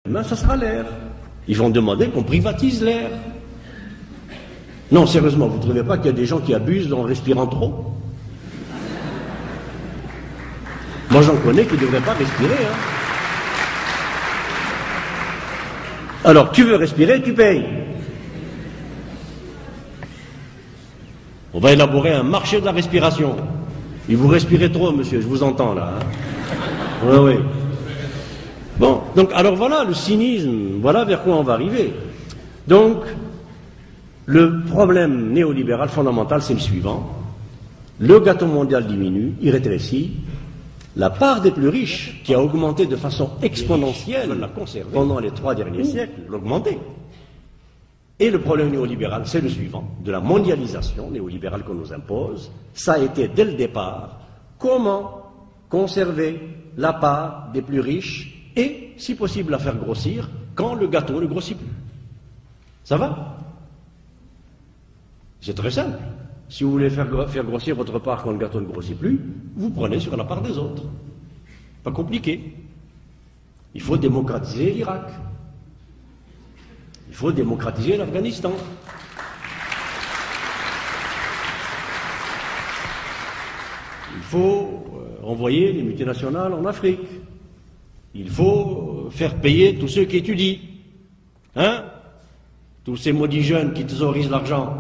demain, ça sera l'air. Ils vont demander qu'on privatise l'air. Non, sérieusement, vous ne trouvez pas qu'il y a des gens qui abusent en respirant trop? Moi, j'en connais qui ne devraient pas respirer. Hein. Alors, tu veux respirer, tu payes. On va élaborer un marché de la respiration. Et vous respirez trop, monsieur, je vous entends là. Hein. Oui, oui. Bon, donc, alors voilà le cynisme, voilà vers quoi on va arriver. Donc, le problème néolibéral fondamental, c'est le suivant. Le gâteau mondial diminue, il rétrécit. La part des plus riches, qui a augmenté de façon exponentielle, l'a conservée pendant les 3 derniers siècles, l'augmenté. Et le problème néolibéral, c'est le suivant. De la mondialisation néolibérale qu'on nous impose, ça a été dès le départ, comment conserver la part des plus riches et, si possible, la faire grossir quand le gâteau ne grossit plus. Ça va? C'est très simple. Si vous voulez faire grossir votre part quand le gâteau ne grossit plus, vous prenez sur la part des autres. Pas compliqué. Il faut démocratiser l'Irak. Il faut démocratiser l'Afghanistan. Il faut envoyer les multinationales en Afrique. Il faut faire payer tous ceux qui étudient. Hein? Tous ces maudits jeunes qui thésaurisent l'argent.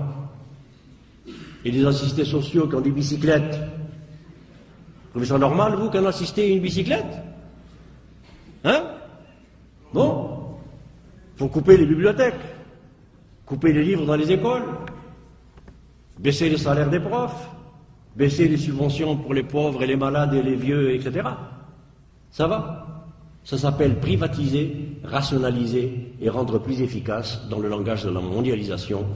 Et les assistés sociaux qui ont des bicyclettes. Vous trouvez ça normal, vous, qu'un assisté ait une bicyclette? Hein? Bon. Il faut couper les bibliothèques, couper les livres dans les écoles, baisser les salaires des profs, baisser les subventions pour les pauvres et les malades et les vieux, etc. Ça va? Ça s'appelle privatiser, rationaliser et rendre plus efficace dans le langage de la mondialisation.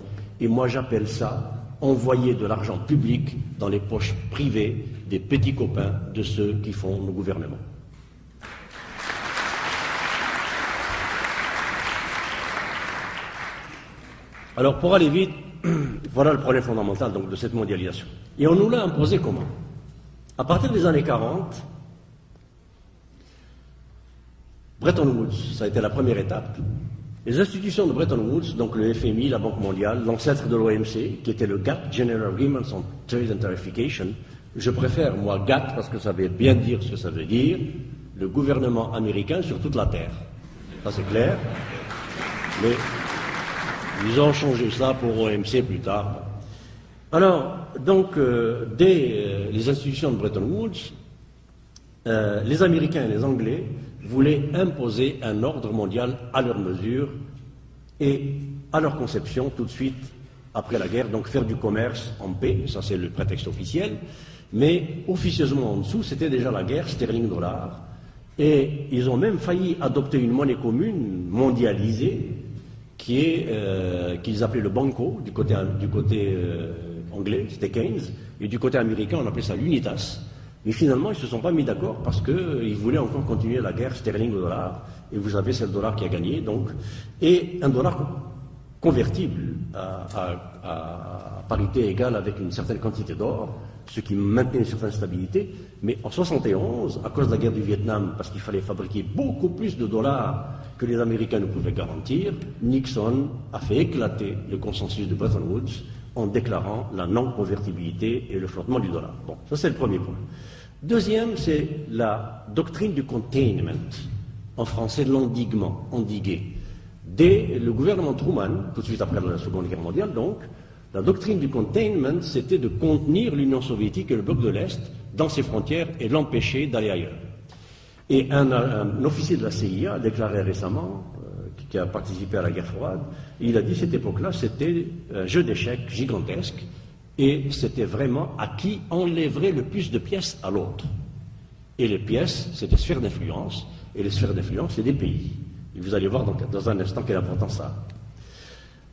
Et moi j'appelle ça envoyer de l'argent public dans les poches privées des petits copains de ceux qui font nos gouvernements. Alors, pour aller vite, voilà le problème fondamental donc, de cette mondialisation. Et on nous l'a imposé comment? À partir des années 40, Bretton Woods, ça a été la première étape. Les institutions de Bretton Woods, donc le FMI, la Banque mondiale, l'ancêtre de l'OMC, qui était le GATT, General Agreements on Trade and Tarification, je préfère, moi, GATT, parce que ça veut bien dire ce que ça veut dire, le gouvernement américain sur toute la Terre. Ça, c'est clair. Mais ils ont changé ça pour OMC plus tard. Alors, donc, dès les institutions de Bretton Woods, les Américains et les Anglais voulaient imposer un ordre mondial à leur mesure et à leur conception tout de suite après la guerre, donc faire du commerce en paix, ça c'est le prétexte officiel, mais officieusement en dessous, c'était déjà la guerre, sterling-dollar, et ils ont même failli adopter une monnaie commune mondialisée qu'ils appelaient le banco, du côté anglais, c'était Keynes, et du côté américain, on appelait ça l'unitas. Mais finalement, ils ne se sont pas mis d'accord parce qu'ils voulaient encore continuer la guerre sterling-dollar, et vous avez c'est le dollar qui a gagné, donc, et un dollar convertible à parité égale avec une certaine quantité d'or, ce qui maintenait une certaine stabilité. Mais en 1971, à cause de la guerre du Vietnam, parce qu'il fallait fabriquer beaucoup plus de dollars que les Américains ne pouvaient garantir, Nixon a fait éclater le consensus de Bretton Woods en déclarant la non-convertibilité et le flottement du dollar. Bon, ça c'est le premier point. Deuxième, c'est la doctrine du containment, en français l'endiguement, endiguer. Dès le gouvernement Truman, tout de suite après la Seconde Guerre mondiale donc, la doctrine du containment, c'était de contenir l'Union soviétique et le bloc de l'Est dans ses frontières et l'empêcher d'aller ailleurs. Et un officier de la CIA a déclaré récemment, qui a participé à la guerre froide, il a dit cette époque-là, c'était un jeu d'échecs gigantesque, et c'était vraiment à qui enlèverait le plus de pièces à l'autre. Et les pièces, c'est des sphères d'influence, et les sphères d'influence, c'est des pays. Et vous allez voir dans un instant quelle importance ça a.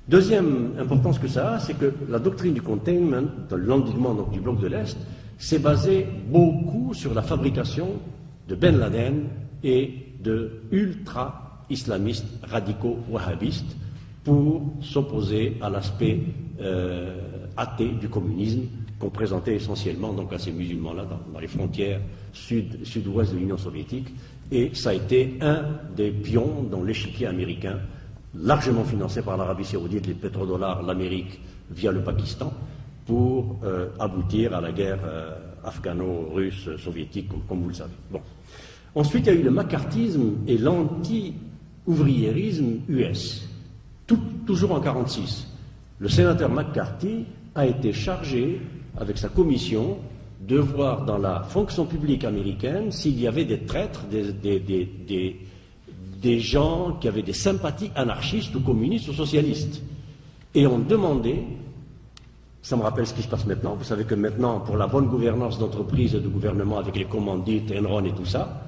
Deuxième importance que ça a, c'est que la doctrine du containment, de l'endiguement du bloc de l'Est, s'est basée beaucoup sur la fabrication de Ben Laden et de ultra-islamistes radicaux wahhabistes pour s'opposer à l'aspect athée du communisme qu'on présentait essentiellement donc à ces musulmans-là dans les frontières sud-ouest de l'Union soviétique, et ça a été un des pions dans l'échiquier américain, largement financé par l'Arabie saoudite, les pétrodollars, l'Amérique via le Pakistan, pour aboutir à la guerre afghano-russe, soviétique, comme vous le savez. Bon. Ensuite, il y a eu le macartisme et l'anti-ouvriérisme US, toujours en 1946. Le sénateur McCarthy a été chargé, avec sa commission, de voir dans la fonction publique américaine s'il y avait des traîtres, des gens qui avaient des sympathies anarchistes ou communistes ou socialistes. Et on demandait, ça me rappelle ce qui se passe maintenant, vous savez que maintenant, pour la bonne gouvernance d'entreprise et de gouvernement avec les commandites, Enron et tout ça,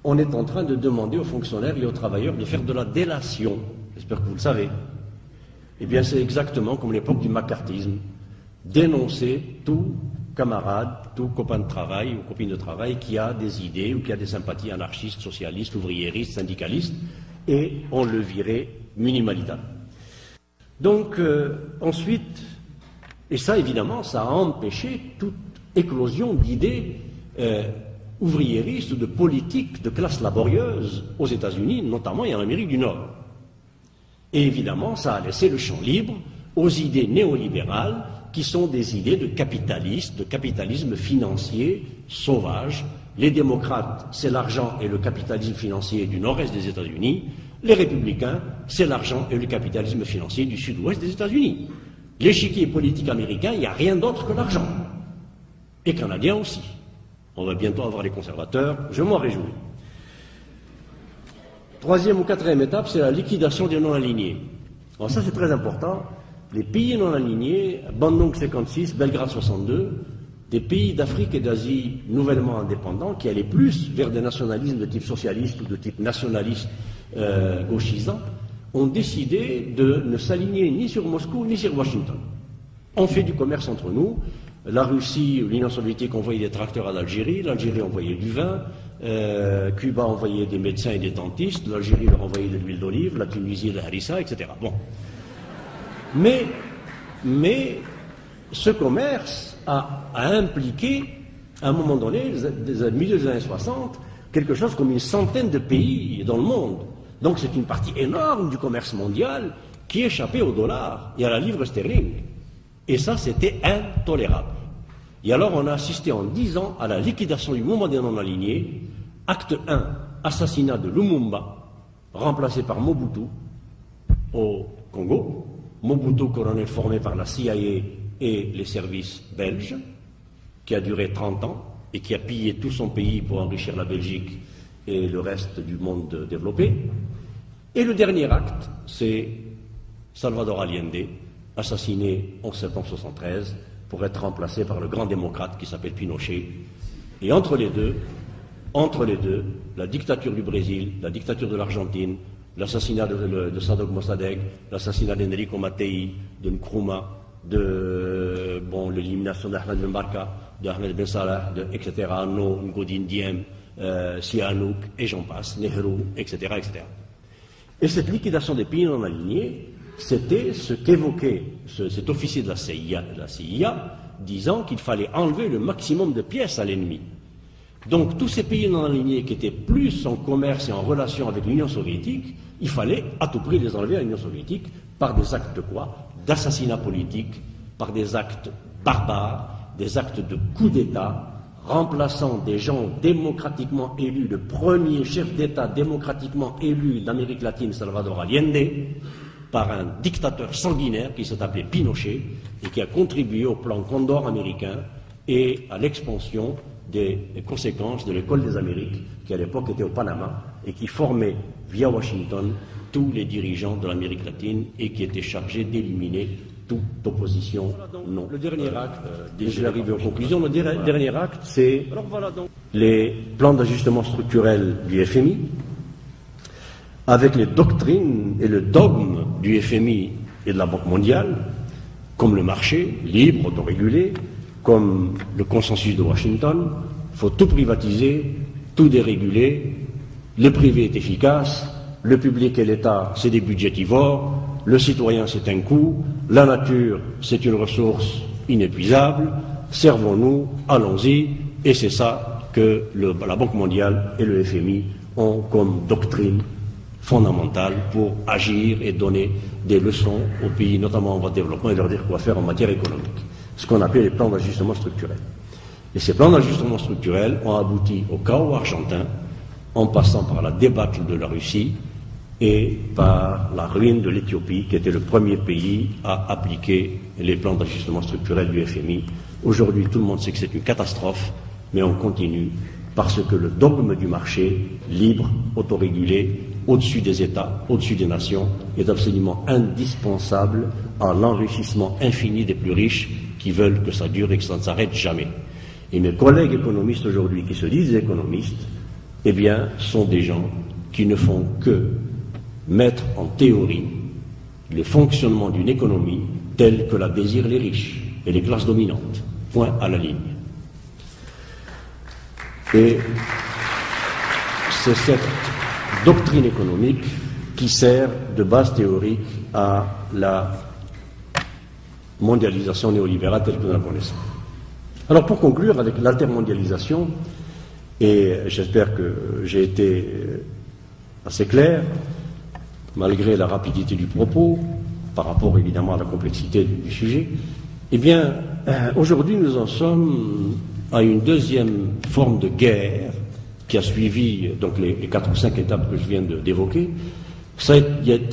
on est en train de demander aux fonctionnaires et aux travailleurs de faire de la délation. J'espère que vous le savez. Eh bien, c'est exactement comme l'époque du macartisme. Dénoncer tout camarade, tout copain de travail ou copine de travail qui a des idées ou qui a des sympathies anarchistes, socialistes, ouvriéristes, syndicalistes, et on le virait minimalita. Donc, ensuite, et ça, évidemment, ça a empêché toute éclosion d'idées ouvriéristes ou de politiques de classe laborieuse aux États-Unis, notamment et en Amérique du Nord. Et évidemment, ça a laissé le champ libre aux idées néolibérales qui sont des idées de capitalistes, de capitalisme financier sauvage. Les démocrates, c'est l'argent et le capitalisme financier du nord-est des États-Unis. Les républicains, c'est l'argent et le capitalisme financier du sud-ouest des États-Unis. L'échiquier politique américain, il n'y a rien d'autre que l'argent. Et canadien aussi. On va bientôt avoir les conservateurs, je m'en réjouis. Troisième ou quatrième étape, c'est la liquidation des non-alignés. Alors ça, c'est très important. Les pays non alignés, Bandung 56, Belgrade 62, des pays d'Afrique et d'Asie nouvellement indépendants qui allaient plus vers des nationalismes de type socialiste ou de type nationaliste gauchisant, ont décidé de ne s'aligner ni sur Moscou ni sur Washington. On fait du commerce entre nous. La Russie ou l'Union soviétique envoyait des tracteurs à l'Algérie, l'Algérie envoyait du vin, Cuba envoyait des médecins et des dentistes, l'Algérie leur envoyait de l'huile d'olive, la Tunisie de la harissa, etc. Bon. Mais ce commerce a impliqué, à un moment donné, au milieu des années 60, quelque chose comme une centaine de pays dans le monde. Donc c'est une partie énorme du commerce mondial qui échappait au dollar et à la livre sterling. Et ça, c'était intolérable. Et alors on a assisté en 10 ans à la liquidation du mouvement des non-alignés. Acte 1, assassinat de Lumumba, remplacé par Mobutu au Congo. Mobutu, colonel formé par la CIA et les services belges, qui a duré 30 ans et qui a pillé tout son pays pour enrichir la Belgique et le reste du monde développé. Et le dernier acte, c'est Salvador Allende, assassiné en septembre 1973 pour être remplacé par le grand démocrate qui s'appelle Pinochet. Et entre les deux, la dictature du Brésil, la dictature de l'Argentine, l'assassinat de Sadok Mossadegh, l'assassinat d'Enrico Mattei, de Nkrumah, l'élimination d'Ahmed Ben Barka, d'Ahmed Ben Salah, etc., No, Ngodin Diem, Sihanouk, et j'en passe, Nehru, etc., etc. Et cette liquidation des pays non alignés, c'était ce qu'évoquait cet officier de la CIA, disant qu'il fallait enlever le maximum de pièces à l'ennemi. Donc tous ces pays non alignés qui étaient plus en commerce et en relation avec l'Union soviétique, il fallait à tout prix les enlever à l'Union soviétique par des actes de quoi? D'assassinat politique, par des actes barbares, des actes de coup d'État, remplaçant des gens démocratiquement élus, le premier chef d'État démocratiquement élu d'Amérique latine, Salvador Allende, par un dictateur sanguinaire qui s'est appelé Pinochet et qui a contribué au plan Condor américain et à l'expansion des conséquences de l'école des Amériques, qui à l'époque était au Panama et qui formait via Washington tous les dirigeants de l'Amérique latine et qui était chargé d'éliminer toute opposition. Non. Le dernier acte, je vais arriver aux conclusions, le dernier acte, c'est les plans d'ajustement structurel du FMI, avec les doctrines et le dogme du FMI et de la Banque mondiale, comme le marché libre, autorégulé, comme le consensus de Washington. Il faut tout privatiser, tout déréguler, le privé est efficace, le public et l'État, c'est des budgétivores, le citoyen, c'est un coût, la nature, c'est une ressource inépuisable, servons-nous, allons-y, et c'est ça que la Banque mondiale et le FMI ont comme doctrine fondamentale pour agir et donner des leçons aux pays, notamment en voie de développement, et leur dire quoi faire en matière économique. Ce qu'on appelle les plans d'ajustement structurel. Et ces plans d'ajustement structurel ont abouti au chaos argentin, en passant par la débâcle de la Russie et par la ruine de l'Éthiopie, qui était le premier pays à appliquer les plans d'ajustement structurel du FMI. Aujourd'hui, tout le monde sait que c'est une catastrophe, mais on continue parce que le dogme du marché, libre, autorégulé, au-dessus des États, au-dessus des nations, est absolument indispensable à l'enrichissement infini des plus riches qui veulent que ça dure et que ça ne s'arrête jamais. Et mes collègues économistes aujourd'hui, qui se disent économistes, eh bien, sont des gens qui ne font que mettre en théorie le fonctionnement d'une économie telle que la désirent les riches et les classes dominantes. Point à la ligne. Et c'est cette doctrine économique qui sert de base théorique à la mondialisation néolibérale telle que nous la connaissons. Alors pour conclure avec l'altermondialisation, et j'espère que j'ai été assez clair, malgré la rapidité du propos, par rapport évidemment à la complexité du sujet, eh bien, aujourd'hui nous en sommes à une deuxième forme de guerre qui a suivi donc les 4 ou 5 étapes que je viens d'évoquer. Ça a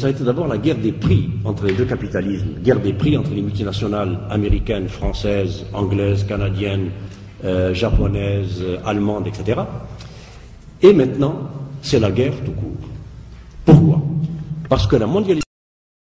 été d'abord la guerre des prix entre les deux capitalismes, guerre des prix entre les multinationales américaines, françaises, anglaises, canadiennes, japonaises, allemandes, etc. Et maintenant, c'est la guerre tout court. Pourquoi? Parce que la mondialisation